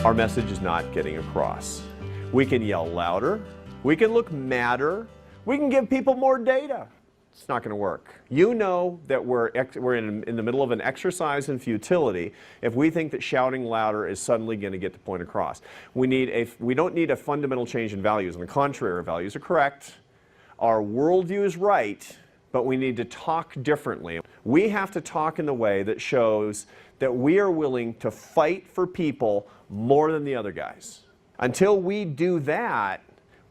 our message is not getting across. We can yell louder, we can look madder, we can give people more data. It's not going to work. You know that we're in the middle of an exercise in futility if we think that shouting louder is suddenly going to get the point across. We don't need a fundamental change in values. On the contrary, our values are correct. Our worldview is right, but we need to talk differently. We have to talk in the way that shows that we are willing to fight for people more than the other guys. Until we do that,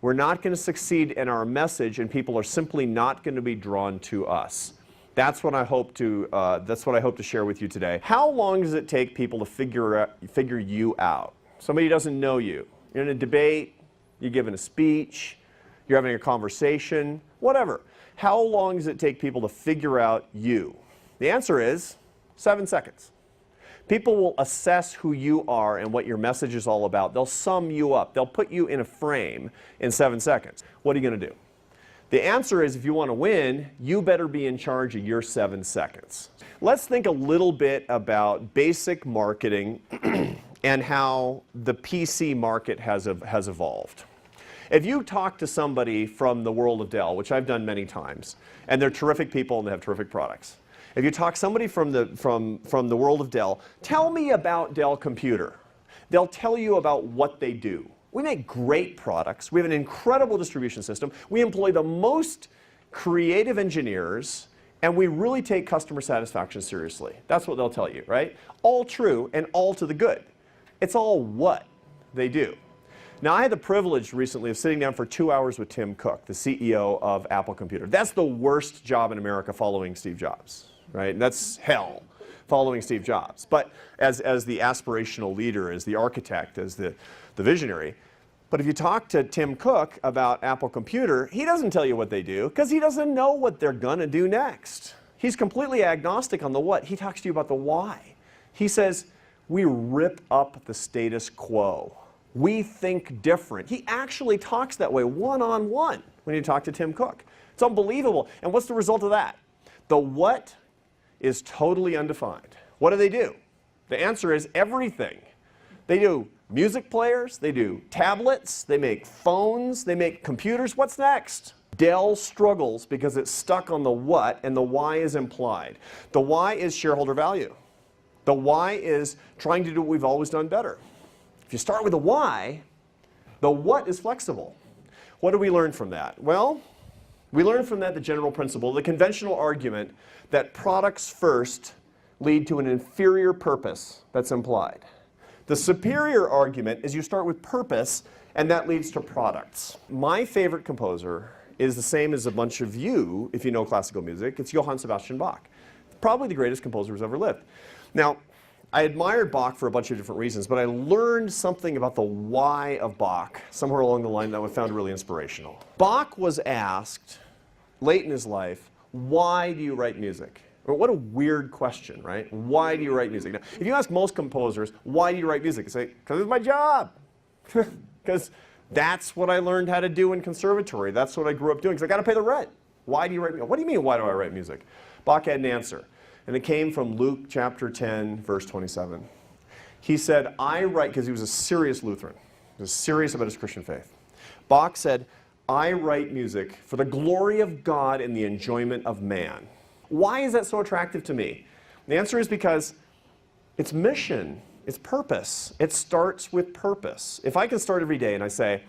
we're not going to succeed in our message, and people are simply not going to be drawn to us. That's what I hope to share with you today. How long does it take people to figure you out? Somebody doesn't know you. You're in a debate, you're giving a speech, you're having a conversation, whatever. How long does it take people to figure out you? The answer is 7 seconds. People will assess who you are and what your message is all about. They'll sum you up. They'll put you in a frame in 7 seconds. What are you going to do? The answer is, if you want to win, you better be in charge of your 7 seconds. Let's think a little bit about basic marketing and how the PC market has evolved. If you talk to somebody from the world of Dell, which I've done many times, and they're terrific people and they have terrific products. If you talk to somebody from the world of Dell, tell me about Dell Computer. They'll tell you about what they do. We make great products. We have an incredible distribution system. We employ the most creative engineers, and we really take customer satisfaction seriously. That's what they'll tell you, right? All true and all to the good. It's all what they do. Now, I had the privilege recently of sitting down for 2 hours with Tim Cook, the CEO of Apple Computer. That's the worst job in America following Steve Jobs. Right? And that's hell, following Steve Jobs. But as the aspirational leader, as the architect, as the visionary. But if you talk to Tim Cook about Apple Computer, he doesn't tell you what they do because he doesn't know what they're going to do next. He's completely agnostic on the what. He talks to you about the why. He says, we rip up the status quo. We think different. He actually talks that way one-on-one when you talk to Tim Cook. It's unbelievable. And what's the result of that? The what is totally undefined. What do? The answer is everything. They do music players, they do tablets, they make phones, they make computers. What's next? Dell struggles because it's stuck on the what, and the why is implied. The why is shareholder value. The why is trying to do what we've always done better. If you start with the why, the what is flexible. What do we learn from that? Well, we learn from that the general principle, the conventional argument that products first lead to an inferior purpose that's implied. The superior argument is you start with purpose, and that leads to products. My favorite composer is the same as a bunch of you, if you know classical music. It's Johann Sebastian Bach. Probably the greatest composer who's ever lived. Now, I admired Bach for a bunch of different reasons, but I learned something about the why of Bach somewhere along the line that I found really inspirational. Bach was asked late in his life, why do you write music? Well, what a weird question, right? Why do you write music? Now, if you ask most composers, why do you write music? They say, because it's my job. Because that's what I learned how to do in conservatory. That's what I grew up doing, because I got to pay the rent. Why do you write music? What do you mean, why do I write music? Bach had an answer. And it came from Luke chapter 10, verse 27. He said, I write, because he was a serious Lutheran. He was serious about his Christian faith. Bach said, I write music for the glory of God and the enjoyment of man. Why is that so attractive to me? The answer is because it's mission, it's purpose. It starts with purpose. If I can start every day and I say,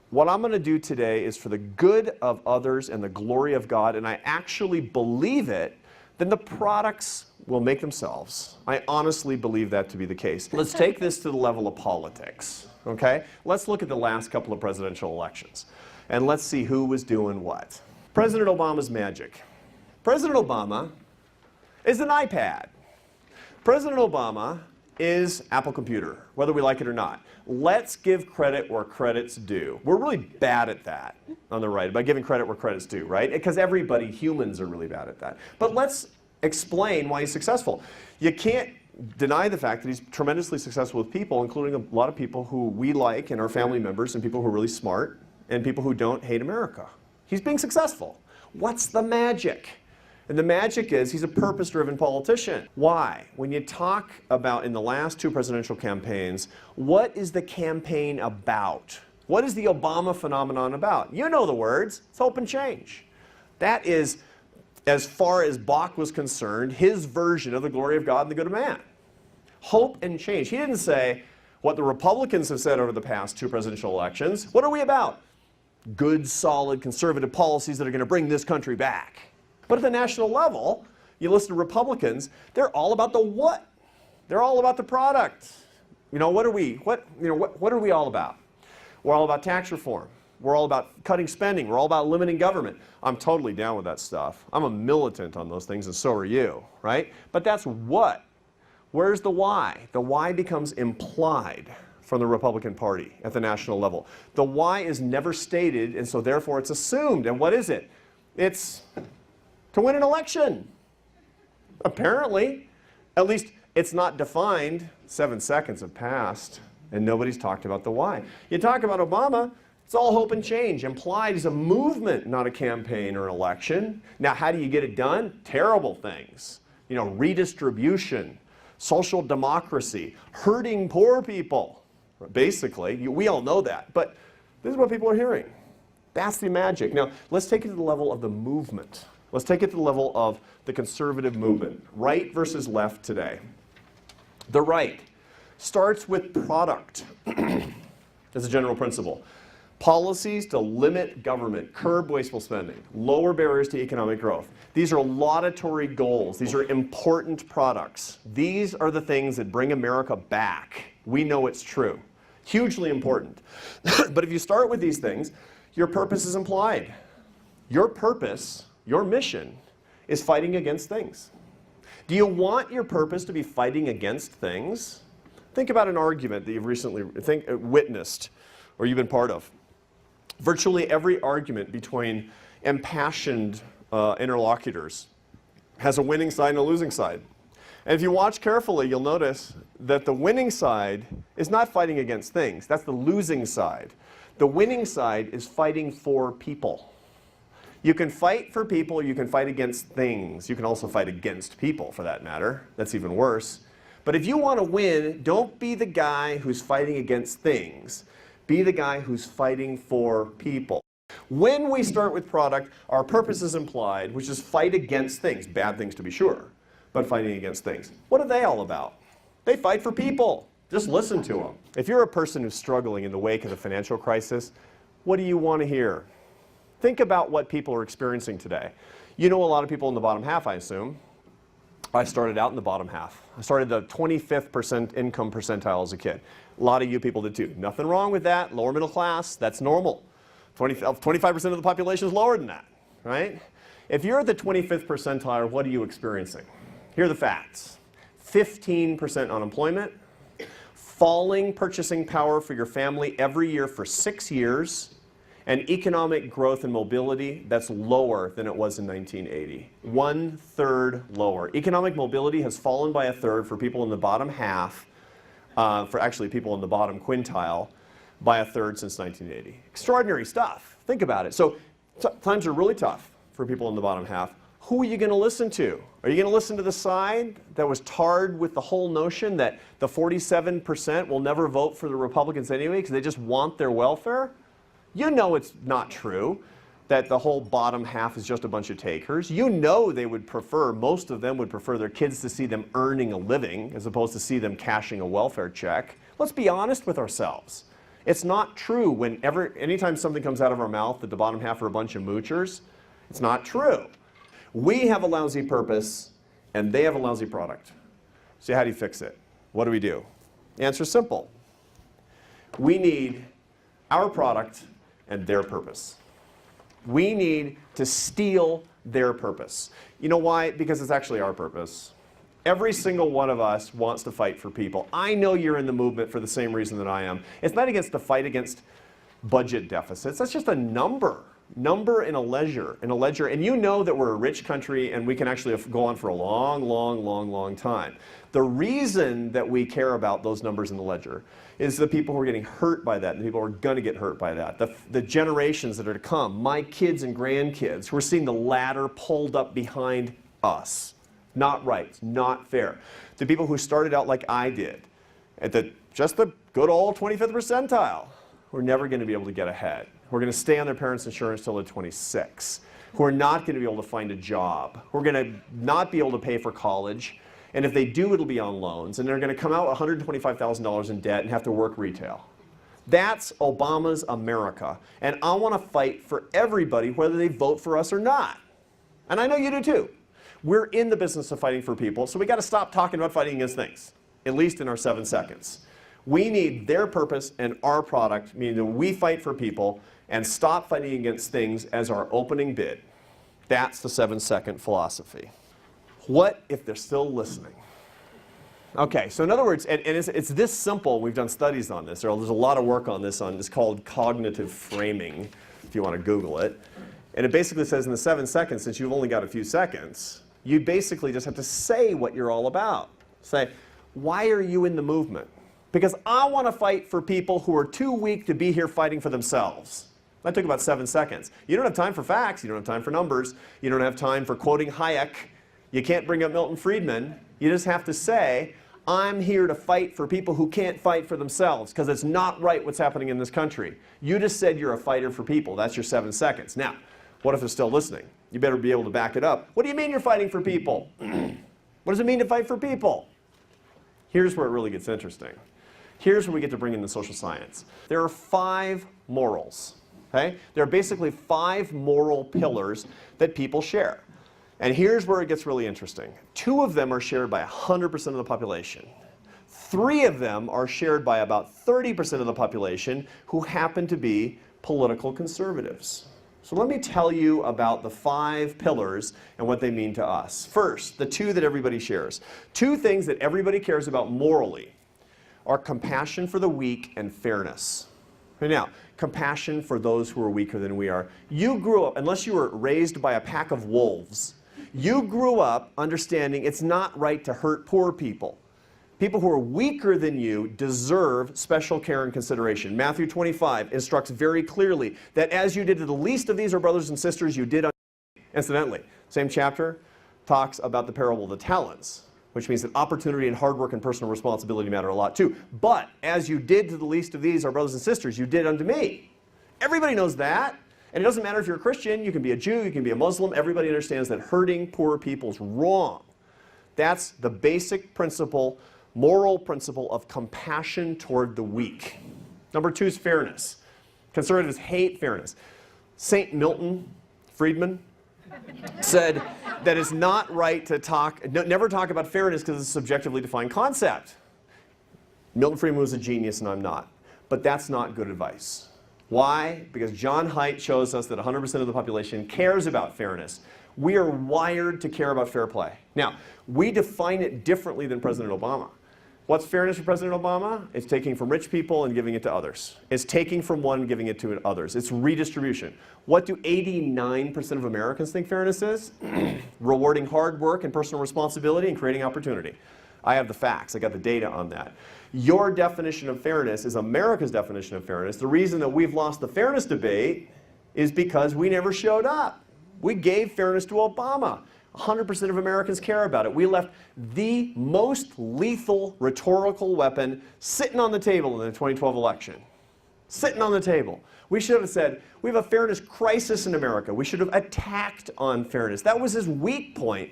what I'm going to do today is for the good of others and the glory of God, and I actually believe it, then the products will make themselves. I honestly believe that to be the case. Let's take this to the level of politics, okay? Let's look at the last couple of presidential elections, and let's see who was doing what. President Obama's magic. President Obama is an iPad. President Obama is Apple Computer, whether we like it or not. Let's give credit where credit's due. We're really bad at that on the right, about giving credit where credit's due, right? Because everybody, humans, are really bad at that. But let's explain why he's successful. You can't deny the fact that he's tremendously successful with people, including a lot of people who we like and our family members, and people who are really smart, and people who don't hate America. He's being successful. What's the magic? And the magic is he's a purpose-driven politician. Why? When you talk about in the last 2 presidential campaigns, what is the campaign about? What is the Obama phenomenon about? You know the words. It's hope and change. That is, as far as Bach was concerned, his version of the glory of God and the good of man. Hope and change. He didn't say what the Republicans have said over the past 2 presidential elections. What are we about? Good, solid, conservative policies that are going to bring this country back. But at the national level, you listen to Republicans, they're all about the what. They're all about the product. You know, what are we all about? We're all about tax reform. We're all about cutting spending. We're all about limiting government. I'm totally down with that stuff. I'm a militant on those things, and so are you, right? But that's what. Where's the why? The why becomes implied from the Republican Party at the national level. The why is never stated, and so therefore it's assumed. And what is it? It's to win an election. Apparently. At least it's not defined. 7 seconds have passed, and nobody's talked about the why. You talk about Obama, it's all hope and change. Implied is a movement, not a campaign or an election. Now, how do you get it done? Terrible things. You know, redistribution, social democracy, hurting poor people. Basically, we all know that, but this is what people are hearing. That's the magic. Now, let's take it to the level of the movement. Let's take it to the level of the conservative movement, right versus left today. The right starts with product as a general principle. Policies to limit government, curb wasteful spending, lower barriers to economic growth. These are laudatory goals. These are important products. These are the things that bring America back. We know it's true. Hugely important. But if you start with these things, your purpose is implied. Your purpose, your mission, is fighting against things. Do you want your purpose to be fighting against things? Think about an argument that you've recently witnessed or you've been part of. Virtually every argument between impassioned interlocutors has a winning side and a losing side. And if you watch carefully, you'll notice that the winning side is not fighting against things. That's the losing side. The winning side is fighting for people. You can fight for people, you can fight against things. You can also fight against people, for that matter. That's even worse. But if you want to win, don't be the guy who's fighting against things. Be the guy who's fighting for people. When we start with product, our purpose is implied, which is fight against things. Bad things to be sure, but fighting against things. What are they all about? They fight for people. Just listen to them. If you're a person who's struggling in the wake of the financial crisis, what do you want to hear? Think about what people are experiencing today. You know a lot of people in the bottom half, I assume. I started out in the bottom half. I started the 25th income percentile as a kid. A lot of you people did too. Nothing wrong with that. Lower middle class, that's normal. 25% of the population is lower than that, right? If you're at the 25th percentile, what are you experiencing? Here are the facts. 15% unemployment, falling purchasing power for your family every year for 6 years, and economic growth and mobility that's lower than it was in 1980. 1/3 lower. Economic mobility has fallen by 1/3 for people in the bottom half, for actually people in the bottom quintile, by 1/3 since 1980. Extraordinary stuff. Think about it. So times are really tough for people in the bottom half. Who are you going to listen to? Are you going to listen to the side that was tarred with the whole notion that the 47% will never vote for the Republicans anyway because they just want their welfare? You know it's not true, that the whole bottom half is just a bunch of takers. You know they would prefer, most of them would prefer their kids to see them earning a living as opposed to see them cashing a welfare check. Let's be honest with ourselves. It's not true anytime something comes out of our mouth that the bottom half are a bunch of moochers. It's not true. We have a lousy purpose and they have a lousy product. So how do you fix it? What do we do? The answer is simple. We need our product and their purpose. We need to steal their purpose. You know why? Because it's actually our purpose. Every single one of us wants to fight for people. I know you're in the movement for the same reason that I am. It's not against the fight against budget deficits. That's just a number. number in a ledger, and you know that we're a rich country and we can actually go on for a long time. The reason that we care about those numbers in the ledger is the people who are getting hurt by that, and the people who are going to get hurt by that. The generations that are to come, my kids and grandkids, who are seeing the ladder pulled up behind us. Not right, not fair. The people who started out like I did, at just the good old 25th percentile, who are never going to be able to get ahead. Who are going to stay on their parents' insurance till they're 26. Who are not going to be able to find a job. Who are going to not be able to pay for college. And if they do, it'll be on loans. And they're going to come out $125,000 in debt and have to work retail. That's Obama's America. And I want to fight for everybody, whether they vote for us or not. And I know you do too. We're in the business of fighting for people, so we got to stop talking about fighting against things, at least in our 7 seconds. We need their purpose and our product, meaning that we fight for people and stop fighting against things as our opening bid. That's the 7-second philosophy. What if they're still listening? Okay, so in other words, and it's this simple. We've done studies on this. There's a lot of work on this. It's called cognitive framing, if you want to Google it. And it basically says in the 7 seconds, since you've only got a few seconds, you basically just have to say what you're all about. Say, why are you in the movement? Because I want to fight for people who are too weak to be here fighting for themselves. That took about 7 seconds. You don't have time for facts. You don't have time for numbers. You don't have time for quoting Hayek. You can't bring up Milton Friedman. You just have to say, I'm here to fight for people who can't fight for themselves because it's not right what's happening in this country. You just said you're a fighter for people. That's your 7 seconds. Now, what if they're still listening? You better be able to back it up. What do you mean you're fighting for people? What does it mean to fight for people? Here's where it really gets interesting. Here's where we get to bring in the social science. There are 5 morals. Okay? There are basically 5 moral pillars that people share. And here's where it gets really interesting. 2 of them are shared by 100% of the population. 3 of them are shared by about 30% of the population who happen to be political conservatives. So let me tell you about the 5 pillars and what they mean to us. First, the 2 that everybody shares. 2 things that everybody cares about morally are compassion for the weak and fairness. Now, compassion for those who are weaker than we are. You grew up, unless you were raised by a pack of wolves, you grew up understanding it's not right to hurt poor people. People who are weaker than you deserve special care and consideration. Matthew 25 instructs very clearly that as you did to the least of these, our brothers and sisters, you did unto me. Incidentally, same chapter talks about the parable of the talents, which means that opportunity and hard work and personal responsibility matter a lot too. But as you did to the least of these, our brothers and sisters, you did unto me. Everybody knows that. And it doesn't matter if you're a Christian, you can be a Jew, you can be a Muslim. Everybody understands that hurting poor people is wrong. That's the basic principle, moral principle of compassion toward the weak. Number 2 is fairness. Conservatives hate fairness. St. Milton Friedman said that it's not right to never talk about fairness because it's a subjectively defined concept. Milton Friedman was a genius and I'm not. But that's not good advice. Why? Because John Haidt shows us that 100% of the population cares about fairness. We are wired to care about fair play. Now, we define it differently than President Obama. What's fairness for President Obama? It's taking from rich people and giving it to others. It's taking from one and giving it to others. It's redistribution. What do 89% of Americans think fairness is? Rewarding hard work and personal responsibility and creating opportunity. I have the facts. I got the data on that. Your definition of fairness is America's definition of fairness. The reason that we've lost the fairness debate is because we never showed up. We gave fairness to Obama. 100% of Americans care about it. We left the most lethal rhetorical weapon sitting on the table in the 2012 election. Sitting on the table. We should have said, we have a fairness crisis in America. We should have attacked on fairness. That was his weak point.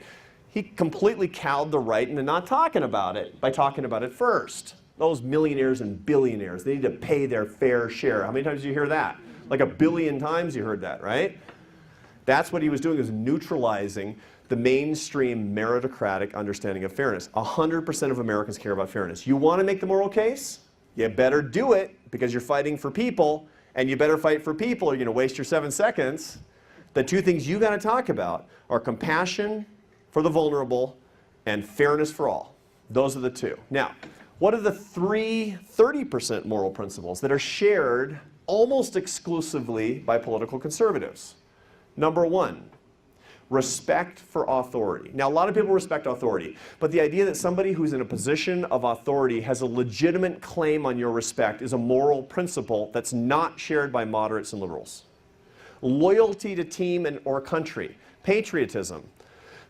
He completely cowed the right into not talking about it by talking about it first. Those millionaires and billionaires, they need to pay their fair share. How many times did you hear that? Like 1 billion times you heard that, right? That's what he was doing, is neutralizing the mainstream meritocratic understanding of fairness. 100% of Americans care about fairness. You want to make the moral case? You better do it because you're fighting for people, and you better fight for people or you're going to waste your 7 seconds. The 2 things you got to talk about are compassion for the vulnerable and fairness for all. Those are the 2. Now, what are the 30% moral principles that are shared almost exclusively by political conservatives. Number one, respect for authority. Now, a lot of people respect authority, but the idea that somebody who's in a position of authority has a legitimate claim on your respect is a moral principle that's not shared by moderates and liberals. Loyalty to team and or country, patriotism,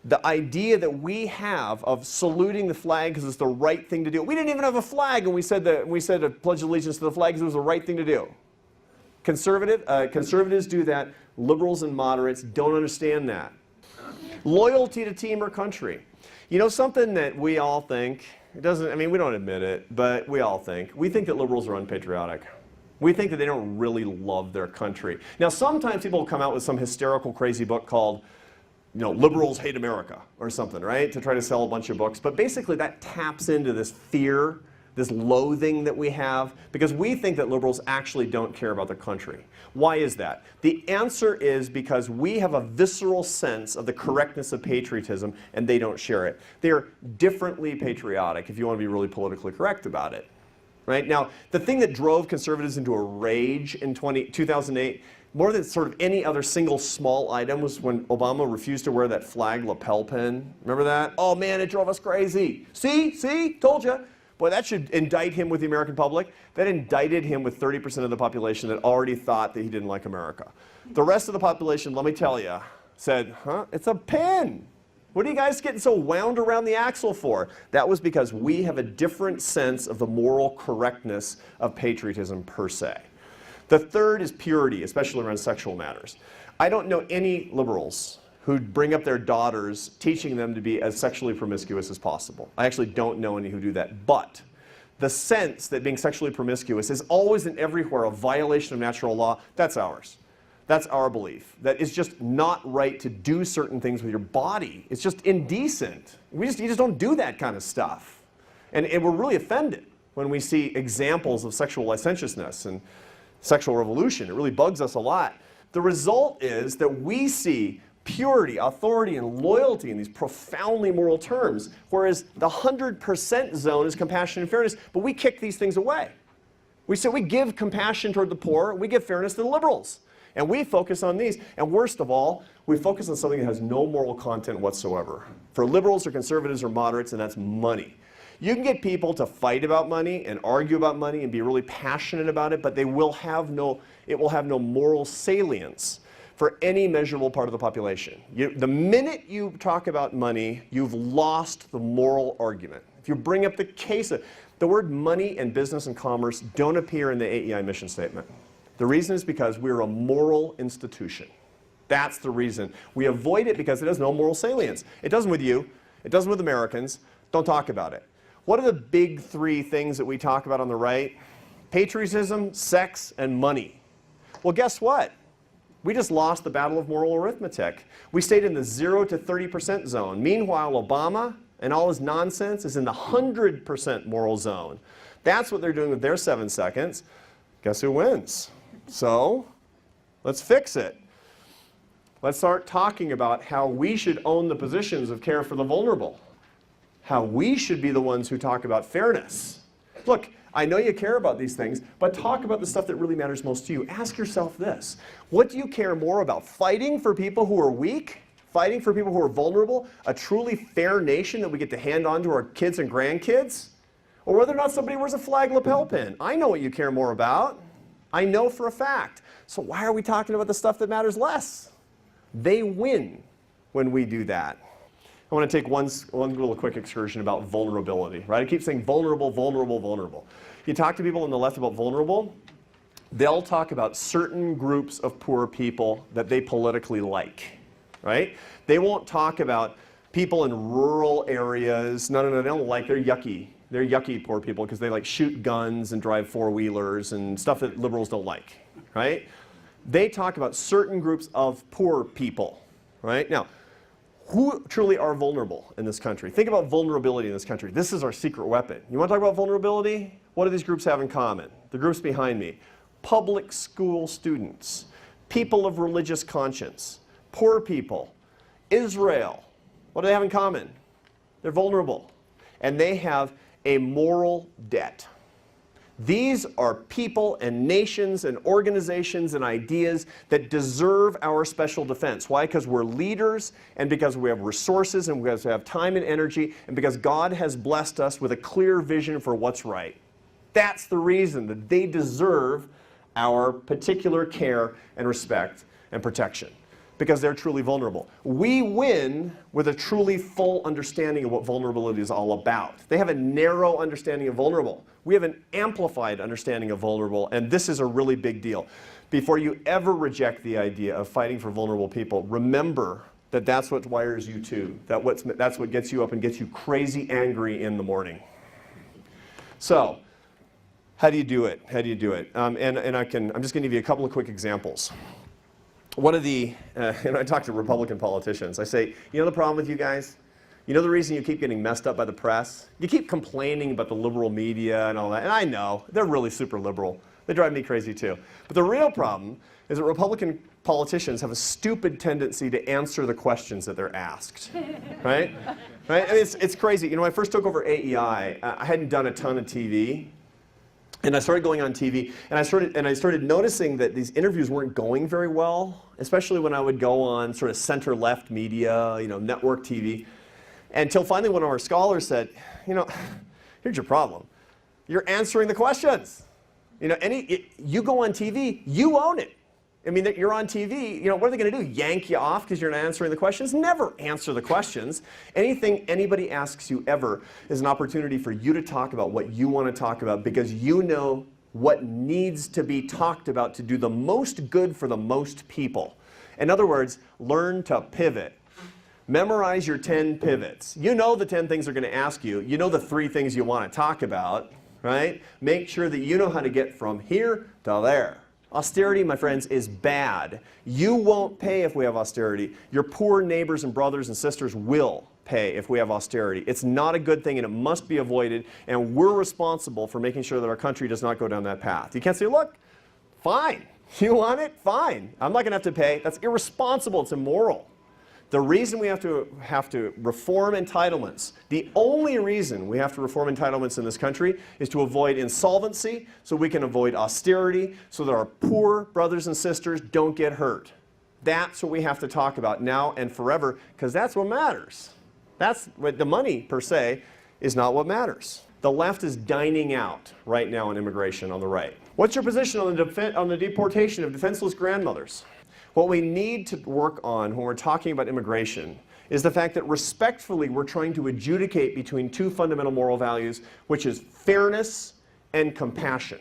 the idea that we have of saluting the flag because it's the right thing to do. We didn't even have a flag, and we said a pledge of allegiance to the flag because it was the right thing to do. Conservatives do that. Liberals and moderates don't understand that. Loyalty to team or country. You know something that we all think, we don't admit it, but we all think. We think that liberals are unpatriotic. We think that they don't really love their country. Now, sometimes people will come out with some hysterical, crazy book called, Liberals Hate America or something, right? To try to sell a bunch of books. But basically that taps into this fear, this loathing that we have, because we think that liberals actually don't care about their country. Why is that? The answer is because we have a visceral sense of the correctness of patriotism, and they don't share it. They're differently patriotic, if you want to be really politically correct about it. Right? Now, the thing that drove conservatives into a rage in 2008, more than sort of any other single small item, was when Obama refused to wear that flag lapel pin. Remember that? Oh man, it drove us crazy. See? Told you. Boy, that should indict him with the American public. That indicted him with 30% of the population that already thought that he didn't like America. The rest of the population, let me tell you, said, it's a pin. What are you guys getting so wound around the axle for? That was because we have a different sense of the moral correctness of patriotism per se. The third is purity, especially around sexual matters. I don't know any liberals who bring up their daughters, teaching them to be as sexually promiscuous as possible. I actually don't know any who do that. But the sense that being sexually promiscuous is always and everywhere a violation of natural law, that's ours. That's our belief. That it's just not right to do certain things with your body. It's just indecent. You just don't do that kind of stuff. And we're really offended when we see examples of sexual licentiousness and sexual revolution. It really bugs us a lot. The result is that we see purity, authority, and loyalty in these profoundly moral terms, whereas the 100% zone is compassion and fairness, but we kick these things away. We say we give compassion toward the poor, we give fairness to the liberals. And we focus on these. And worst of all, we focus on something that has no moral content whatsoever. For liberals or conservatives or moderates, and that's money. You can get people to fight about money and argue about money and be really passionate about it, but it will have no moral salience for any measurable part of the population. The minute you talk about money, you've lost the moral argument. If you bring up the case of, the word money and business and commerce don't appear in the AEI mission statement. The reason is because we're a moral institution. That's the reason. We avoid it because it has no moral salience. It doesn't with you. It doesn't with Americans. Don't talk about it. What are the big three things that we talk about on the right? Patriotism, sex, and money. Well, guess what? We just lost the battle of moral arithmetic. We stayed in the 0 to 30% zone. Meanwhile, Obama and all his nonsense is in the 100% moral zone. That's what they're doing with their 7 seconds. Guess who wins? So, let's fix it. Let's start talking about how we should own the positions of care for the vulnerable. How we should be the ones who talk about fairness. Look, I know you care about these things, but talk about the stuff that really matters most to you. Ask yourself this. What do you care more about? Fighting for people who are weak? Fighting for people who are vulnerable? A truly fair nation that we get to hand on to our kids and grandkids? Or whether or not somebody wears a flag lapel pin? I know what you care more about. I know for a fact. So why are we talking about the stuff that matters less? They win when we do that. I want to take one little quick excursion about vulnerability, right? I keep saying vulnerable, vulnerable, vulnerable. You talk to people on the left about vulnerable, they'll talk about certain groups of poor people that they politically like, right? They won't talk about people in rural areas. No, they don't like, they're yucky. They're yucky poor people because they like shoot guns and drive four-wheelers and stuff that liberals don't like, right? They talk about certain groups of poor people, right? Now, who truly are vulnerable in this country? Think about vulnerability in this country. This is our secret weapon. You want to talk about vulnerability? What do these groups have in common? The groups behind me. Public school students, people of religious conscience, poor people, Israel. What do they have in common? They're vulnerable. And they have a moral debt. These are people and nations and organizations and ideas that deserve our special defense. Why? Because we're leaders, and because we have resources, and because we have time and energy, and because God has blessed us with a clear vision for what's right. That's the reason that they deserve our particular care and respect and protection, because they're truly vulnerable. We win with a truly full understanding of what vulnerability is all about. They have a narrow understanding of vulnerable. We have an amplified understanding of vulnerable, and this is a really big deal. Before you ever reject the idea of fighting for vulnerable people, remember that that's what wires you too. That's what gets you up and gets you crazy angry in the morning. So, how do you do it? How do you do it? I'm just going to give you a couple of quick examples. One of the, I talk to Republican politicians. I say, you know the problem with you guys? You know the reason you keep getting messed up by the press? You keep complaining about the liberal media and all that. And I know, they're really super liberal. They drive me crazy too. But the real problem is that Republican politicians have a stupid tendency to answer the questions that they're asked. Right? Right? I mean, it's crazy. You know, when I first took over AEI, I hadn't done a ton of TV. And I started going on TV, and I started noticing that these interviews weren't going very well, especially when I would go on sort of center-left media, you know, network TV. Until finally one of our scholars said, you know, here's your problem. You're answering the questions. You know, you go on TV, you own it. I mean, you're on TV, you know, what are they going to do? Yank you off because you're not answering the questions? Never answer the questions. Anything anybody asks you ever is an opportunity for you to talk about what you want to talk about, because you know what needs to be talked about to do the most good for the most people. In other words, learn to pivot. Memorize your 10 pivots. You know the 10 things they're going to ask you. You know the 3 things you want to talk about, right? Make sure that you know how to get from here to there. Austerity, my friends, is bad. You won't pay if we have austerity. Your poor neighbors and brothers and sisters will pay if we have austerity. It's not a good thing, and it must be avoided, and we're responsible for making sure that our country does not go down that path. You can't say, look, fine. You want it? Fine. I'm not going to have to pay. That's irresponsible. It's immoral. The reason we have to reform entitlements, the only reason we have to reform entitlements in this country is to avoid insolvency, so we can avoid austerity, so that our poor brothers and sisters don't get hurt. That's what we have to talk about now and forever, because that's what matters. That's what the money, per se, is not what matters. The left is dining out right now on immigration on the right. What's your position on the deportation of defenseless grandmothers? What we need to work on when we're talking about immigration is the fact that respectfully we're trying to adjudicate between 2 fundamental moral values, which is fairness and compassion.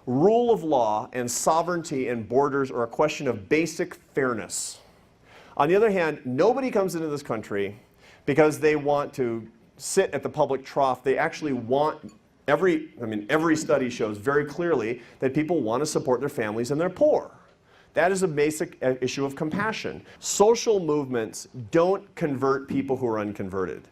Rule of law and sovereignty and borders are a question of basic fairness. On the other hand, nobody comes into this country because they want to sit at the public trough. They actually want, every study shows very clearly that people want to support their families and they're poor. That is a basic issue of compassion. Social movements don't convert people who are unconverted.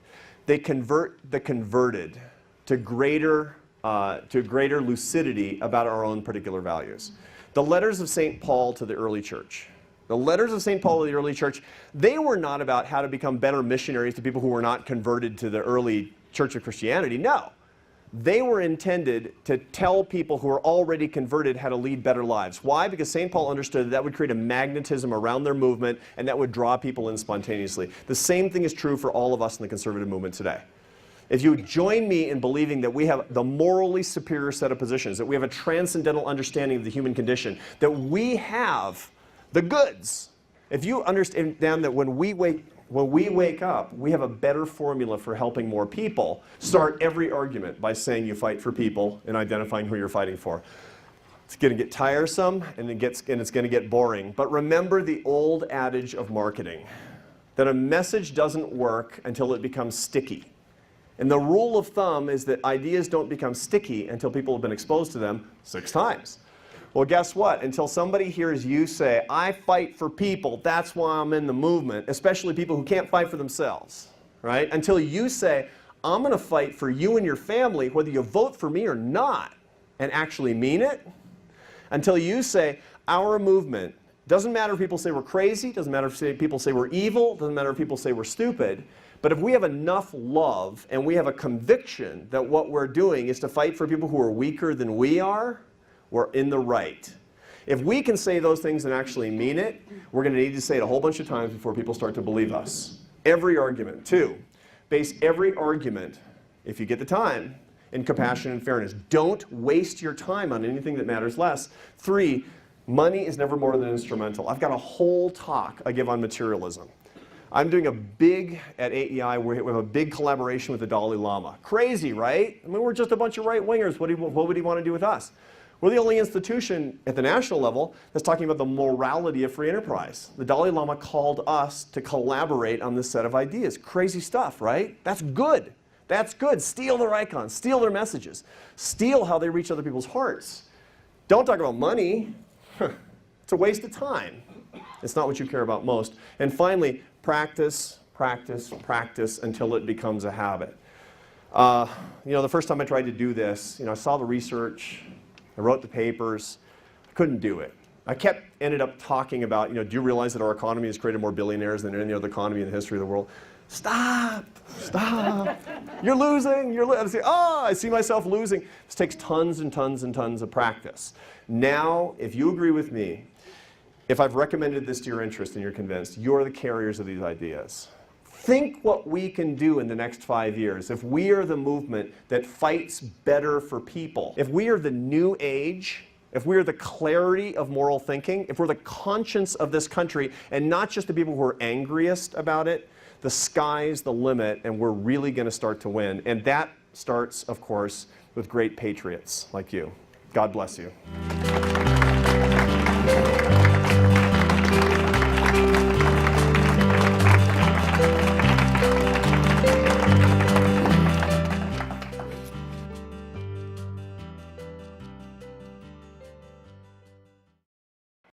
They convert the converted to greater lucidity about our own particular values. The letters of St. Paul to the early church. The letters of St. Paul to the early church, they were not about how to become better missionaries to people who were not converted to the early Church of Christianity. No. They were intended to tell people who are already converted how to lead better lives. Why? Because St. Paul understood that would create a magnetism around their movement, and that would draw people in spontaneously. The same thing is true for all of us in the conservative movement today. If you join me in believing that we have the morally superior set of positions, that we have a transcendental understanding of the human condition, that we have the goods, if you understand that when we wake up, we have a better formula for helping more people. Start every argument by saying you fight for people and identifying who you're fighting for. It's going to get tiresome and it's going to get boring. But remember the old adage of marketing, that a message doesn't work until it becomes sticky. And the rule of thumb is that ideas don't become sticky until people have been exposed to them 6 times. Well, guess what? Until somebody hears you say, I fight for people, that's why I'm in the movement, especially people who can't fight for themselves, right? Until you say, I'm going to fight for you and your family, whether you vote for me or not, and actually mean it. Until you say, our movement, doesn't matter if people say we're crazy, doesn't matter if people say we're evil, doesn't matter if people say we're stupid, But if we have enough love and we have a conviction that what we're doing is to fight for people who are weaker than we are, we're in the right. If we can say those things and actually mean it, we're going to need to say it a whole bunch of times before people start to believe us. Every argument. 2, base every argument, if you get the time, in compassion and fairness. Don't waste your time on anything that matters less. 3, money is never more than instrumental. I've got a whole talk I give on materialism. I'm doing a big, at AEI, we have a big collaboration with the Dalai Lama. Crazy, right? I mean, we're just a bunch of right-wingers. What would he want to do with us? We're the only institution at the national level that's talking about the morality of free enterprise. The Dalai Lama called us to collaborate on this set of ideas. Crazy stuff, right? That's good. That's good. Steal their icons. Steal their messages. Steal how they reach other people's hearts. Don't talk about money. It's a waste of time. It's not what you care about most. And finally, practice, practice, practice until it becomes a habit. The first time I tried to do this, I saw the research, I wrote the papers, I couldn't do it. I ended up talking about, do you realize that our economy has created more billionaires than any other economy in the history of the world? Stop, stop, you're losing, I see myself losing. This takes tons and tons and tons of practice. Now, if you agree with me, if I've recommended this to your interest and you're convinced, you're the carriers of these ideas. Think what we can do in the next 5 years if we are the movement that fights better for people. If we are the new age, if we are the clarity of moral thinking, if we're the conscience of this country, and not just the people who are angriest about it, the sky's the limit, and we're really going to start to win. And that starts, of course, with great patriots like you. God bless you.